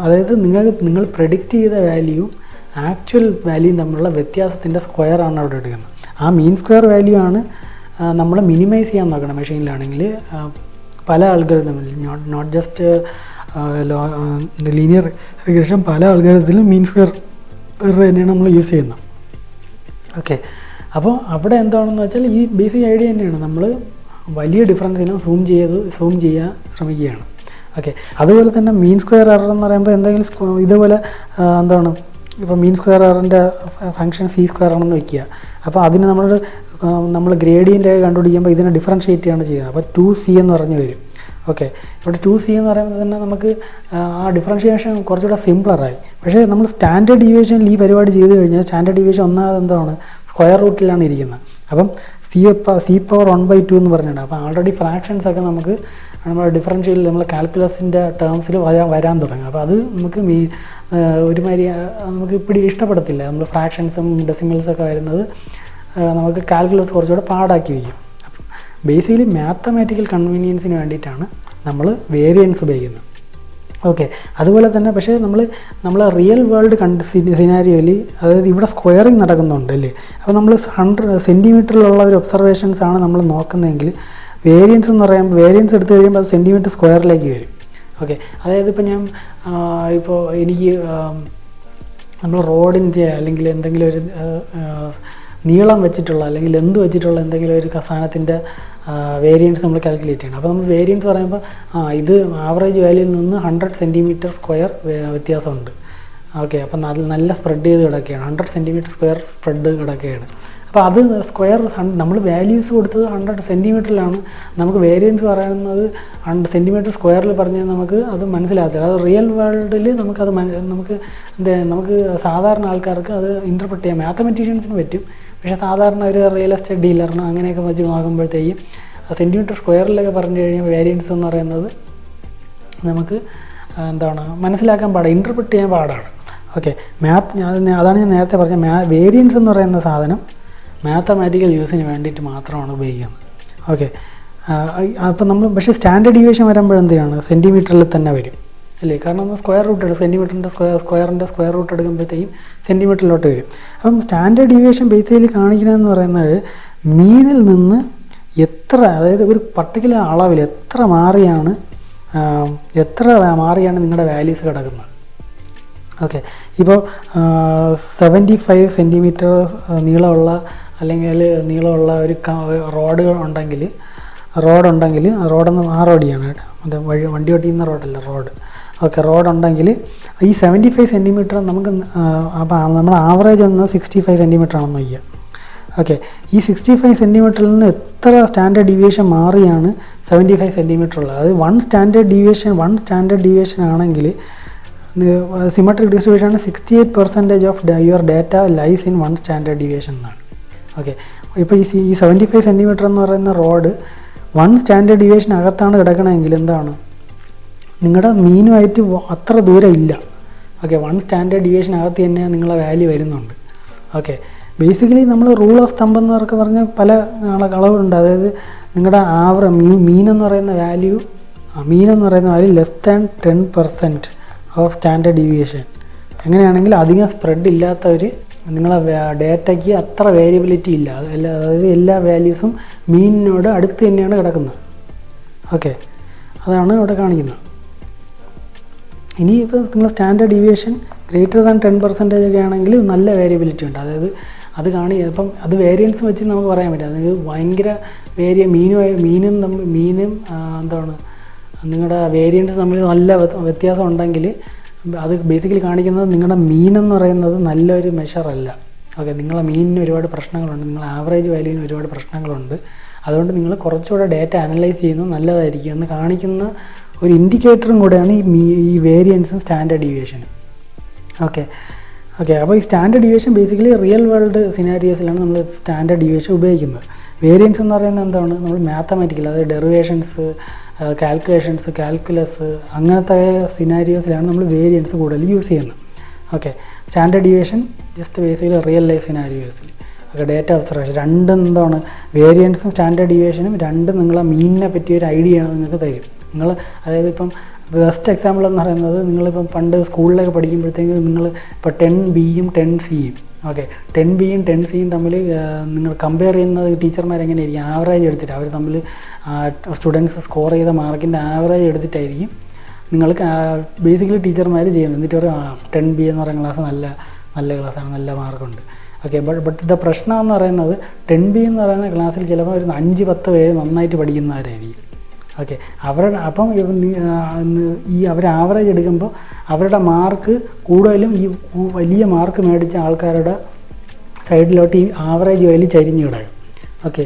അതായത് നിങ്ങൾ പ്രെഡിക്റ്റ് ചെയ്ത വാല്യൂവും ആക്ച്വൽ വാല്യൂയും തമ്മിലുള്ള വ്യത്യാസത്തിൻ്റെ സ്ക്വയറാണ് അവിടെ എടുക്കുന്നത്. ആ മീൻ സ്ക്വയർ വാല്യൂ ആണ് നമ്മൾ മിനിമൈസ് ചെയ്യാൻ നോക്കണം മെഷീനിലാണെങ്കിൽ. പല അൽഗോരിതമിൽ നോട്ട് ജസ്റ്റ് ലീനിയർ റിഗ്രഷൻ, പല അൽഗോരിതത്തിലും മീൻ സ്ക്വയർ തന്നെയാണ് നമ്മൾ യൂസ് ചെയ്യുന്നത്. ഓക്കെ, അപ്പോൾ അവിടെ എന്താണെന്ന് വെച്ചാൽ ഈ ബേസിക് ഐഡിയ തന്നെയാണ്, നമ്മൾ വലിയ ഡിഫറൻസിനും സൂം ചെയ്യാൻ ശ്രമിക്കുകയാണ്. ഓക്കെ, അതുപോലെ തന്നെ മീൻ സ്ക്വയർ എറർ എന്ന് പറയുമ്പോൾ എന്തെങ്കിലും ഇതുപോലെ എന്താണ്, ഇപ്പോൾ മീൻ സ്ക്വയർ എററിൻ്റെ ഫംഗ്ഷൻ സി സ്ക്വയർ ആണെന്ന് വയ്ക്കുക. അപ്പോൾ അതിന് നമ്മൾ ഗ്രേഡിയൻ്റ് കണ്ടുപിടിക്കുമ്പോൾ ഇതിനെ ഡിഫറൻഷ്യേറ്റ് ചെയ്യാണ് ചെയ്യുന്നത്. അപ്പോൾ 2c എന്ന് പറഞ്ഞു വരും. ഓക്കെ, ഇവിടെ 2c എന്ന് പറയുമ്പോൾ തന്നെ നമുക്ക് ആ ഡിഫറൻഷിയേഷൻ കുറച്ചുകൂടെ സിംപ്ലറായി. പക്ഷേ നമ്മൾ സ്റ്റാൻഡേർഡ് ഡീവിയേഷനിൽ ഈ പരിപാടി ചെയ്ത് കഴിഞ്ഞാൽ സ്റ്റാൻഡേർഡ് ഡീവിയേഷൻ ഒന്നാമത് എന്താണ്, സ്ക്വയർ റൂട്ടിലാണ് ഇരിക്കുന്നത്. അപ്പം c പവർ 1/2 എന്ന് പറഞ്ഞിട്ടുണ്ട്. അപ്പോൾ ആൾറെഡി ഫ്രാക്ഷൻസൊക്കെ നമുക്ക് നമ്മൾ ഡിഫറൻഷ്യൽ നമ്മൾ കാൽക്കുലസിൻ്റെ ടേംസിൽ വരാൻ തുടങ്ങും. അപ്പോൾ അത് നമുക്ക് ഒരുമാതിരി നമുക്ക് ഇപ്പിടി ഇഷ്ടപ്പെടത്തില്ല. നമ്മൾ ഫ്രാക്ഷൻസും ഡെസിമൽസൊക്കെ വരുന്നത് നമുക്ക് കാൽക്കുലസ് കുറച്ചുകൂടെ പാടാക്കി വയ്ക്കും. അപ്പം ബേസിക്കലി മാത്തമാറ്റിക്കൽ കൺവീനിയൻസിന് വേണ്ടിയിട്ടാണ് നമ്മൾ വേരിയൻസ് ഉപയോഗിക്കുന്നത്. ഓക്കെ, അതുപോലെ തന്നെ പക്ഷേ നമ്മൾ റിയൽ വേൾഡ് സിനാരിയോയിൽ, അതായത് ഇവിടെ സ്ക്വയറിങ് നടക്കുന്നുണ്ട് അല്ലേ, അപ്പോൾ നമ്മൾ 100 സെൻറ്റിമീറ്ററിലുള്ള ഒരു ഒബ്സർവേഷൻസ് ആണ് നമ്മൾ നോക്കുന്നതെങ്കിൽ വേരിയൻസ് എന്ന് പറയുമ്പോൾ വേരിയൻസ് എടുത്തു കഴിയുമ്പോൾ അത് സെൻറ്റിമീറ്റർ സ്ക്വയറിലേക്ക് വരും. ഓക്കെ, അതായത് ഇപ്പോൾ എനിക്ക് നമ്മൾ റോഡിൻ്റെ അല്ലെങ്കിൽ എന്തെങ്കിലും ഒരു നീളം വെച്ചിട്ടുള്ള അല്ലെങ്കിൽ ലെന്ത് വെച്ചിട്ടുള്ള എന്തെങ്കിലും ഒരു സാധനത്തിൻ്റെ വേരിയൻസ് നമ്മൾ കാൽക്കുലേറ്റ് ചെയ്യണം. അപ്പോൾ നമ്മൾ വേരിയൻസ് പറയുമ്പോൾ ഇത് ആവറേജ് വാല്യൂയിൽ നിന്ന് 100 സെൻറ്റിമീറ്റർ സ്ക്വയർ വ്യത്യാസമുണ്ട്. ഓക്കെ, അപ്പോൾ നല്ല സ്പ്രെഡ് ചെയ്ത് കിടക്കുകയാണ്, 100 സെൻറ്റിമീറ്റർ സ്ക്വയർ സ്പ്രെഡ് കിടക്കുകയാണ്. അപ്പോൾ അത് സ്ക്വയർ നമ്മൾ വാല്യൂസ് കൊടുത്തത് 100 സെൻറ്റിമീറ്ററിലാണ്. നമുക്ക് വേരിയൻസ് പറയുന്നത് 100 സെൻറ്റിമീറ്റർ സ്ക്വയറിൽ പറഞ്ഞാൽ നമുക്ക് അത് മനസ്സിലാകത്തില്ല. അത് റിയൽ വേൾഡിൽ നമുക്ക് സാധാരണ ആൾക്കാർക്ക് അത് ഇൻ്റർപ്രറ്റ് ചെയ്യാം. മാത്തമെറ്റീഷ്യൻസിന് പറ്റും, പക്ഷേ സാധാരണ ഒരു റിയൽ എസ്റ്റേറ്റ് ഡീലറിനോ അങ്ങനെയൊക്കെ വെച്ച് നോക്കുമ്പോഴത്തേക്കും സെൻറ്റിമീറ്റർ സ്ക്വയറിലൊക്കെ പറഞ്ഞു കഴിഞ്ഞാൽ വേരിയൻസ് എന്ന് പറയുന്നത് നമുക്ക് മനസ്സിലാക്കാൻ പാടാണ്, ഇൻ്റർപ്രറ്റ് ചെയ്യാൻ പാടാണ്. ഓക്കെ, അതാണ് ഞാൻ നേരത്തെ പറഞ്ഞ വേരിയൻസ് എന്ന് പറയുന്ന സാധനം മാത്തമാറ്റിക്കൽ യൂസിന് വേണ്ടിയിട്ട് മാത്രമാണ് ഉപയോഗിക്കുന്നത്. ഓക്കെ, അപ്പോൾ നമ്മൾ പക്ഷേ സ്റ്റാൻഡേർഡ് ഡീവിയേഷൻ വരുമ്പോഴെന്താണ് സെൻറ്റിമീറ്ററിൽ തന്നെ വരും അല്ലേ, കാരണം നമ്മൾ സ്ക്വയർ റൂട്ട് എടുക്കും, സെൻറ്റിമീറ്ററിൻ്റെ സ്ക്വയറിൻ്റെ സ്ക്വയർ റൂട്ട് എടുക്കുമ്പോഴത്തേക്കും സെൻറ്റിമീറ്ററിലോട്ട് വരും. അപ്പം സ്റ്റാൻഡേർഡ് ഡീവിയേഷൻ ബേസിക്കലി കാണിക്കണമെന്ന് പറയുന്നത് മീനിൽ നിന്ന് അതായത് ഒരു പർട്ടിക്കുലർ അളവിൽ എത്ര മാറിയാണ് നിങ്ങളുടെ വാല്യൂസ് കിടക്കുന്നത്. ഓക്കെ, ഇപ്പോൾ 75 സെൻറ്റിമീറ്റർ നീളമുള്ള ഒരു റോഡ് ഉണ്ടെങ്കിൽ റോഡെന്ന് റോഡിയാണ് കേട്ടോ, അത് വണ്ടി ഓടിക്കുന്ന റോഡല്ല, റോഡ്. ഓക്കെ, റോഡുണ്ടെങ്കിൽ ഈ 75 സെൻറ്റിമീറ്റർ നമുക്ക് അപ്പോൾ നമ്മൾ ആവറേജ് ഒന്ന് 65 സെൻറ്റിമീറ്റർ ആണെന്ന് വയ്ക്കുക. ഓക്കെ, ഈ 65 സെൻറ്റിമീറ്ററിൽ നിന്ന് എത്ര സ്റ്റാൻഡേർഡ് ഡീവിയേഷൻ മാറിയാണ് 75 സെൻറ്റിമീറ്റർ ഉള്ളത്. അത് 1 സ്റ്റാൻഡേർഡ് ഡീവിയേഷൻ ആണെങ്കിൽ സിമെട്രിക് ഡിസ്ട്രിബ്യൂഷൻ ആണ് 68% of your data lies in 1 standard deviation എന്നാണ്. ഓക്കെ, ഇപ്പോൾ ഈ 75 സെൻറ്റിമീറ്റർ എന്ന് പറയുന്ന റോഡ് 1 സ്റ്റാൻഡേർഡ് ഡീവിയേഷൻ അകത്താണ് കിടക്കണമെങ്കിൽ നിങ്ങളുടെ മീനുമായിട്ട് അത്ര ദൂരം ഇല്ല. ഓക്കെ, 1 സ്റ്റാൻഡേർഡ് ഡീവിയേഷൻ അകത്ത് തന്നെ നിങ്ങളെ വാല്യൂ വരുന്നുണ്ട്. ഓക്കെ, ബേസിക്കലി നമ്മൾ റൂൾ ഓഫ് തമ്പ് എന്നൊക്കെ പറഞ്ഞാൽ പല അളവുണ്ട്. അതായത് നിങ്ങളുടെ മീനെന്ന് പറയുന്ന value less than 10% of standard deviation. എങ്ങനെയാണെങ്കിൽ അധികം സ്പ്രെഡ് ഇല്ലാത്തവർ നിങ്ങളെ ഡേറ്റയ്ക്ക് അത്ര വേരിയബിലിറ്റി ഇല്ല, അതായത് എല്ലാ വാല്യൂസും മീനിനോട് അടുത്ത് തന്നെയാണ് കിടക്കുന്നത്. ഓക്കെ, അതാണ് ഇവിടെ കാണിക്കുന്നത്. ഇനിയിപ്പോൾ നിങ്ങൾ സ്റ്റാൻഡേർഡ് ഡീവിയേഷൻ ഗ്രേറ്റർ ദാൻ 10% ഒക്കെ ആണെങ്കിൽ നല്ല വേരിയബിലിറ്റി ഉണ്ട്. അതായത് അപ്പം അത് വേരിയൻസ് വെച്ച് നമുക്ക് പറയാൻ പറ്റും. അത് ഭയങ്കര മീനും നിങ്ങളുടെ വേരിയൻസ് തമ്മിൽ നല്ല വ്യത്യാസം ഉണ്ടെങ്കിൽ അത് ബേസിക്കലി കാണിക്കുന്നത് നിങ്ങളുടെ മീനെന്ന് പറയുന്നത് നല്ലൊരു മെഷറല്ല. ഓക്കെ, നിങ്ങളെ മീനിന് ഒരുപാട് പ്രശ്നങ്ങളുണ്ട്, നിങ്ങളുടെ ആവറേജ് വാല്യൂവിന് ഒരുപാട് പ്രശ്നങ്ങളുണ്ട്. അതുകൊണ്ട് നിങ്ങൾ കുറച്ചുകൂടെ ഡേറ്റ അനലൈസ് ചെയ്യുന്നത് നല്ലതായിരിക്കും എന്ന് കാണിക്കുന്ന ഒരു ഇൻഡിക്കേറ്ററും കൂടെയാണ് ഈ വേരിയൻസും സ്റ്റാൻഡേർഡ് ഡീവിയേഷനും. ഓക്കെ, അപ്പോൾ ഈ standard deviation basically real world സിനാരിയോസിലാണ് നമ്മൾ സ്റ്റാൻഡേർഡ് ഡീവിയേഷൻ ഉപയോഗിക്കുന്നത്. വേരിയൻസ് എന്ന് പറയുന്നത് എന്താണ്, നമ്മൾ മാത്തമാറ്റിക്കൽ, അതായത് ഡെറിവേഷൻസ്, കാൽക്കുലസ് അങ്ങനത്തെ സിനാരിയോസിലാണ് നമ്മൾ വേരിയൻസ് കൂടുതൽ യൂസ് ചെയ്യുന്നത്. Okay, standard deviation just basically real life സിനാരിയോസിൽ. ഓക്കെ, ഡേറ്റ ഒബ്സർവേഷൻ രണ്ടും വേരിയൻസും സ്റ്റാൻഡേർഡ് ഡീവിയേഷനും രണ്ടും നിങ്ങളെ മീനിനെ പറ്റിയ ഒരു ഐഡിയ ആണ് നിങ്ങൾക്ക് തരും. അതായത് ഇപ്പം ബെസ്റ്റ് എക്സാമ്പിൾ എന്ന് പറയുന്നത് നിങ്ങളിപ്പം പണ്ട് സ്കൂളിലൊക്കെ പഠിക്കുമ്പോഴത്തേക്ക് നിങ്ങൾ ഇപ്പോൾ 10Bയും 10Cയും ഓക്കെ 10Bയും 10Cയും തമ്മിൽ നിങ്ങൾ കമ്പയർ ചെയ്യുന്നത് ടീച്ചർമാരെങ്ങനെയായിരിക്കും ആവറേജ് എടുത്തിട്ട് അവർ തമ്മിൽ സ്റ്റുഡൻസ് സ്കോർ ചെയ്ത മാർക്കിൻ്റെ ആവറേജ് എടുത്തിട്ടായിരിക്കും നിങ്ങൾക്ക് ബേസിക്കലി ടീച്ചർമാർ ചെയ്യുന്നത്. എന്നിട്ട് ഒരു 10B എന്ന് പറയുന്ന ക്ലാസ് നല്ല ക്ലാസ്സാണ്, നല്ല മാർക്കുണ്ട് ഓക്കെ. ബട്ട് ഇത് പ്രശ്നം എന്ന് പറയുന്നത് 10B എന്ന് പറയുന്ന ക്ലാസ്സിൽ ചിലപ്പോൾ ഒരു 5-10 പേര് നന്നായിട്ട് പഠിക്കുന്നവരായിരിക്കും ഓക്കെ. അപ്പം അവർ ആവറേജ് എടുക്കുമ്പോൾ അവരുടെ മാർക്ക് കൂടുതലും ഈ വലിയ മാർക്ക് മേടിച്ച ആൾക്കാരുടെ സൈഡിലോട്ട് ഈ ആവറേജ് വാല്യൂ ചരിഞ്ഞു കിടക്കും ഓക്കെ,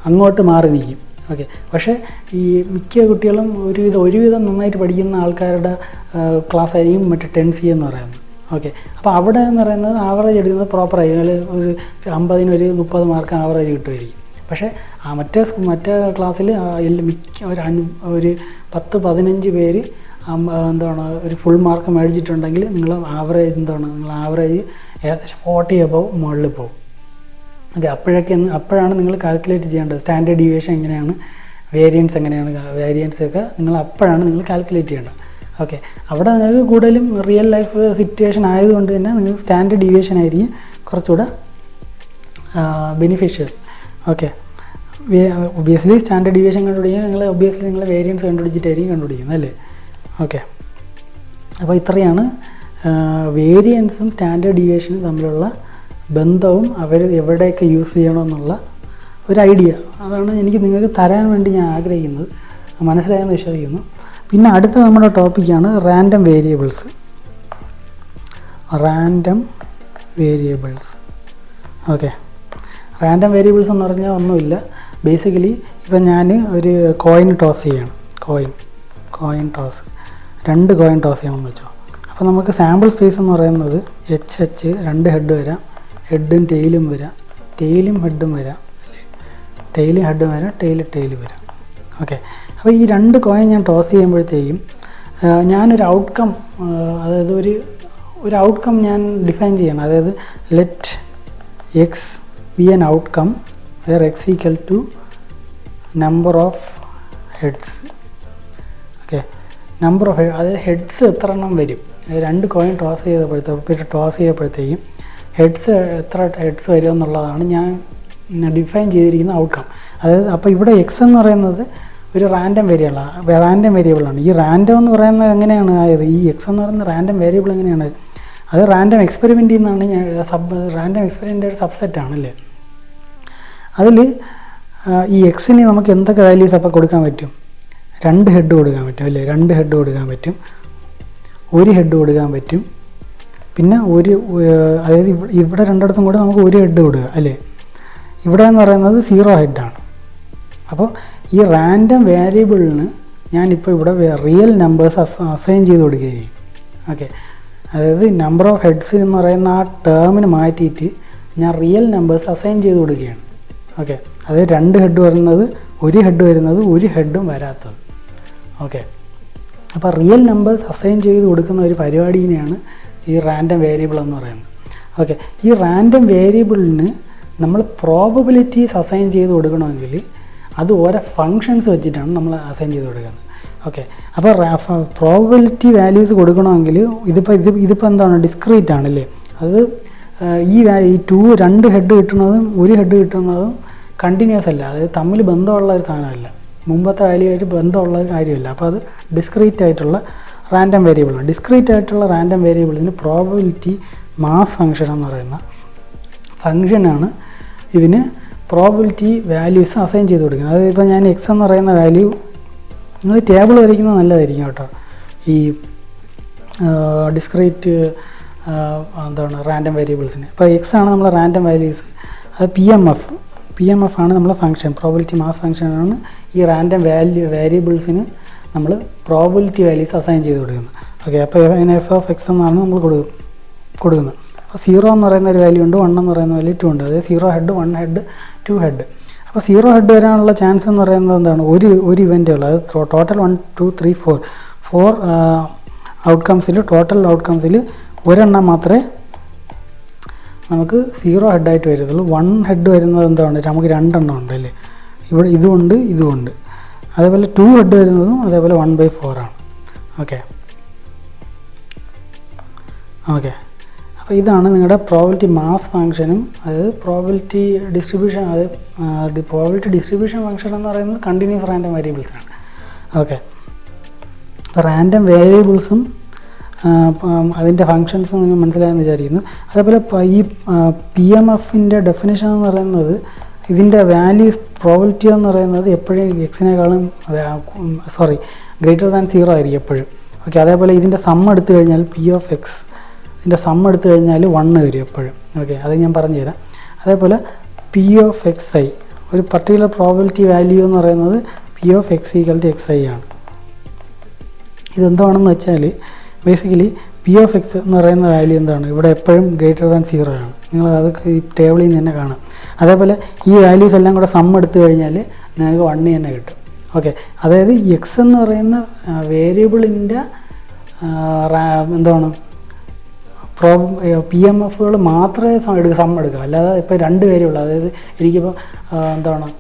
അങ്ങോട്ട് മാറി നിൽക്കും ഓക്കെ. പക്ഷേ ഈ മിക്ക കുട്ടികളും ഒരുവിധം നന്നായിട്ട് പഠിക്കുന്ന ആൾക്കാരുടെ ക്ലാസ് ആയിരിക്കും മറ്റേ 10C എന്ന് പറയുന്നത് ഓക്കെ. അപ്പോൾ അവിടെ എന്ന് പറയുന്നത് ആവറേജ് എടുക്കുന്നത് പ്രോപ്പറായി ഒരു 50-ന് ഒരു 30 മാർക്ക് ആവറേജ് കിട്ടുമായിരിക്കും. പക്ഷേ മറ്റേ ക്ലാസ്സിൽ ഒരു 10-15 പേര് എന്താണ് ഒരു ഫുൾ മാർക്ക് മേടിച്ചിട്ടുണ്ടെങ്കിൽ നിങ്ങൾ ആവറേജ് ഏകദേശം 40 above മുകളിൽ പോകും ഓക്കെ. അപ്പോഴാണ് നിങ്ങൾ കാൽക്കുലേറ്റ് ചെയ്യേണ്ടത് സ്റ്റാൻഡേർഡ് ഡീവിയേഷൻ എങ്ങനെയാണ്, വേരിയൻസ് ഒക്കെ അപ്പോഴാണ് നിങ്ങൾ കാൽക്കുലേറ്റ് ചെയ്യേണ്ടത് ഓക്കെ. അവിടെ നിങ്ങൾക്ക് കൂടുതലും റിയൽ ലൈഫ് സിറ്റുവേഷൻ ആയതുകൊണ്ട് തന്നെ നിങ്ങൾക്ക് സ്റ്റാൻഡേർഡ് ഡീവിയേഷൻ ആയിരിക്കും കുറച്ചുകൂടെ beneficial okay. Obviously standard deviation കണ്ടുപിടിക്കുക നിങ്ങൾ വേരിയൻസ് കണ്ടുപിടിച്ചിട്ടായിരിക്കും കണ്ടുപിടിക്കുന്നത് അല്ലേ ഓക്കെ. അപ്പോൾ ഇത്രയാണ് വേരിയൻസും സ്റ്റാൻഡേർഡ് ഡീവിയേഷനും തമ്മിലുള്ള ബന്ധവും അവർ എവിടെയൊക്കെ യൂസ് ചെയ്യണമെന്നുള്ള ഒരു ഐഡിയ. അതാണ് എനിക്ക് നിങ്ങൾക്ക് തരാൻ വേണ്ടി ഞാൻ ആഗ്രഹിക്കുന്നത്. മനസ്സിലായെന്ന് വിശ്വസിക്കുന്നു. പിന്നെ അടുത്ത നമ്മുടെ ടോപ്പിക്കാണ് random variables okay. Random variables എന്ന് പറഞ്ഞാൽ ഒന്നുമില്ല, ബേസിക്കലി ഇപ്പം ഞാൻ ഒരു കോയിൻ ടോസ് ചെയ്യണം, കോയിൻ ടോസ് 2 കോയിൻ ടോസ് ചെയ്യണമെന്ന് വെച്ചോ. അപ്പോൾ നമുക്ക് സാമ്പിൾ സ്പേസ് എന്ന് പറയുന്നത് HH 2 ഹെഡ് വരാം, ഹെഡും ടെയിലും വരാം, ടെയിലും ഹെഡും വരാം, ടെയിൽ വരാം ഓക്കെ. അപ്പോൾ ഈ 2 കോയിൻ ഞാൻ ടോസ് ചെയ്യുമ്പോഴത്തേക്കും ഞാനൊരു ഔട്ട്കം, അതായത് ഒരു ഔട്ട്കം ഞാൻ ഡിഫൈൻ ചെയ്യണം. അതായത് let X be an outcome where X equal to number of heads okay. Number of അതായത് ഹെഡ്സ് എത്ര എണ്ണം വരും, 2 കോയിൻ ടോസ് ചെയ്തപ്പോഴത്തേക്കും എത്ര ഹെഡ്സ് വരും എന്നുള്ളതാണ് ഞാൻ ഡിഫൈൻ ചെയ്തിരിക്കുന്ന ഔട്ട്കം. അതായത് അപ്പോൾ ഇവിടെ എക്സ് എന്ന് പറയുന്നത് ഒരു റാൻഡം വേരിയബിളാണ്. ഈ റാൻഡം എന്ന് പറയുന്നത് എങ്ങനെയാണ് ആയത്, ഈ എക്സ് എന്ന് പറയുന്ന റാൻഡം വേരിയബിൾ എങ്ങനെയാണ്, അത് റാൻഡം എക്സ്പെരിമെൻറ്റിൽ നിന്നാണ് റാൻഡം എക്സ്പെരിമെൻ്റ് ഒരു സബ്സെറ്റാണല്ലേ. അതിൽ ഈ എക്സിന് നമുക്ക് എന്തൊക്കെ വാല്യൂസ് അപ്പോൾ കൊടുക്കാൻ പറ്റും, 2 ഹെഡ് കൊടുക്കാൻ പറ്റും അല്ലേ, 2 ഹെഡ് കൊടുക്കാൻ പറ്റും, 1 ഹെഡ് കൊടുക്കാൻ പറ്റും, പിന്നെ അതായത് ഇവിടെ രണ്ടിടത്തും കൂടെ നമുക്ക് 1 ഹെഡ് കൊടുക്കുക അല്ലേ. ഇവിടെ എന്ന് പറയുന്നത് 0 ഹെഡാണ്. അപ്പോൾ ഈ റാൻഡം വേരിയബിളിന് ഞാനിപ്പോൾ ഇവിടെ റിയൽ നമ്പേഴ്സ് അസൈൻ ചെയ്ത് കൊടുക്കുകയും ഓക്കെ. അതായത് നമ്പർ ഓഫ് ഹെഡ്സ് എന്ന് പറയുന്ന ആ ടേമിന് മാറ്റിയിട്ട് ഞാൻ റിയൽ നമ്പേഴ്സ് അസൈൻ ചെയ്ത് കൊടുക്കുകയാണ് ഓക്കെ. അതായത് 2 ഹെഡ് വരുന്നത്, 1 ഹെഡ് വരുന്നത്, 1 ഹെഡും വരാത്തത് ഓക്കെ. അപ്പോൾ റിയൽ നമ്പേഴ്സ് അസൈൻ ചെയ്ത് കൊടുക്കുന്ന ഒരു പരിപാടിനെയാണ് ഈ റാൻഡം വേരിയബിൾ എന്ന് പറയുന്നത് ഓക്കെ. ഈ റാൻഡം വേരിയബിളിന് നമ്മൾ പ്രോബബിലിറ്റീസ് അസൈൻ ചെയ്ത് കൊടുക്കണമെങ്കിൽ അത് ഓരോ ഫങ്ഷൻസ് വെച്ചിട്ടാണ് നമ്മൾ അസൈൻ ചെയ്ത് കൊടുക്കുന്നത് ഓക്കെ. അപ്പോൾ പ്രോബബിലിറ്റി വാല്യൂസ് കൊടുക്കണമെങ്കിൽ ഇതിപ്പോൾ എന്താണ്, ഡിസ്ക്രീറ്റ് ആണല്ലേ. അത് ഈ 2 ഹെഡ് കിട്ടുന്നതും 1 ഹെഡ് കിട്ടുന്നതും കണ്ടിന്യൂസ് അല്ല, അതായത് തമ്മിൽ ബന്ധമുള്ള ഒരു സാധനമല്ല, മുമ്പത്തെ വാല്യൂ ആയിട്ട് ബന്ധമുള്ള കാര്യമല്ല. അപ്പോൾ അത് ഡിസ്ക്രീറ്റ് ആയിട്ടുള്ള റാൻഡം വേരിയബിളാണ്. ഡിസ്ക്രീറ്റ് ആയിട്ടുള്ള റാൻഡം വേരിയബിളിന് പ്രോബബിലിറ്റി മാസ് ഫങ്ഷൻ എന്ന് പറയുന്ന ഫങ്ഷനാണ് ഇതിന് പ്രോബബിലിറ്റി വാല്യൂസ് അസൈൻ ചെയ്ത് കൊടുക്കുന്നത്. അതായത് ഇപ്പോൾ ഞാൻ എക്സ് എന്ന് പറയുന്ന വാല്യൂ നിങ്ങൾ ടേബിൾ വരയ്ക്കുന്നത് നല്ലതായിരിക്കും കേട്ടോ. ഈ ഡിസ്ക്രീറ്റ് എന്താണ് റാൻഡം വേരിയബിൾസിന്. ഇപ്പോൾ എക്സ് ആണ് നമ്മളെ റാൻഡം വാല്യൂസ്, അത് പി എം എഫ് ആണ് നമ്മളെ ഫംഗ്ഷൻ, പ്രോബബിലിറ്റി മാസ് ഫംഗ്ഷനാണ് ഈ റാൻഡം വേരിയബിൾസിന് നമ്മൾ പ്രോബബിലിറ്റി വാല്യൂസ് അസൈൻ ചെയ്ത് കൊടുക്കുന്നത് ഓക്കെ. അപ്പോൾ അതിന് എഫ് ഓഫ് എക്സ് എന്നാണ് നമ്മൾ കൊടുക്കുന്നത്. അപ്പോൾ 0 എന്ന് പറയുന്ന ഒരു വാല്യൂ ഉണ്ട്, 1 എന്ന് പറയുന്ന വാല്യൂ 2 ഉണ്ട്. അതായത് 0 ഹെഡ്, 1 ഹെഡ്, 2 ഹെഡ്. അപ്പോൾ 0 ഹെഡ് വരാനുള്ള ചാൻസ് എന്ന് പറയുന്നത് എന്താണ്, ഒരു ഇവൻ്റേ ഉള്ളൂ. അത് ടോട്ടൽ 1 2 3 4 ഔട്ട്കംസിൽ, ടോട്ടൽ ഔട്ട്കംസിൽ ഒരെണ്ണം മാത്രമേ നമുക്ക് 0 ഹെഡായിട്ട് വരുന്നുള്ളൂ. 1 ഹെഡ് വരുന്നത് എന്താണ്, നമുക്ക് 2 എണ്ണം ഉണ്ട് അല്ലേ, ഇവിടെ ഇതുമുണ്ട്. അതേപോലെ 2 ഹെഡ് വരുന്നതും അതേപോലെ 1/4 ആണ് ഓക്കെ ഓക്കെ അപ്പോൾ ഇതാണ് നിങ്ങളുടെ പ്രോബിലിറ്റി മാസ് ഫംഗ്ഷനും അതായത് പ്രോബിലിറ്റി ഡിസ്ട്രിബ്യൂഷൻ. അത് പ്രോബിലിറ്റി ഡിസ്ട്രിബ്യൂഷൻ ഫംഗ്ഷൻ എന്ന് പറയുന്നത് കണ്ടിന്യൂസ് റാൻഡം വേരിയബിൾസാണ്. ഓക്കെ, അപ്പോൾ റാൻഡം വേരിയബിൾസും അതിൻ്റെ ഫങ്ഷൻസും നിങ്ങൾ മനസ്സിലായെന്ന് വിചാരിക്കുന്നു. അതേപോലെ ഈ PMFൻ്റെ ഡെഫിനേഷൻ എന്ന് പറയുന്നത് ഇതിൻ്റെ വാല്യൂസ് പ്രോബിലിറ്റി എന്ന് പറയുന്നത് എപ്പോഴും എക്സിനേക്കാളും ഗ്രേറ്റർ ദാൻ 0 ആയിരിക്കും എപ്പോഴും. ഓക്കെ, അതേപോലെ ഇതിൻ്റെ സം എടുത്തു കഴിഞ്ഞാൽ P(x) ഇതിൻ്റെ സം എടുത്തു കഴിഞ്ഞാൽ 1 വരും എപ്പോഴും. ഓക്കെ, അത് ഞാൻ പറഞ്ഞുതരാം. അതേപോലെ P(xi) ഒരു പർട്ടിക്കുലർ പ്രോബിലിറ്റി വാല്യൂ എന്ന് പറയുന്നത് P(x) = xi ആണ്. ഇതെന്താണെന്ന് വെച്ചാൽ ബേസിക്കലി P(x) എന്ന് പറയുന്ന വാല്യൂ എന്താണ്, ഇവിടെ എപ്പോഴും ഗ്രേറ്റർ ദാൻ 0 ആണ്. നിങ്ങൾ അത് ഈ ടേബിളിൽ നിന്ന് തന്നെ കാണാം. അതേപോലെ ഈ വാല്യൂസ് എല്ലാം കൂടെ സം എടുത്തു കഴിഞ്ഞാൽ നിങ്ങൾക്ക് 1 തന്നെ കിട്ടും. ഓക്കെ, അതായത് എക്സ് എന്ന് പറയുന്ന വേരിയബിളിൻ്റെ എന്താണ് PMFകൾ മാത്രമേ സം എടുക്കുക. അല്ലാതെ ഇപ്പോൾ 2 വേരിയബിൾ, അതായത് എനിക്കിപ്പോൾ എന്താണ്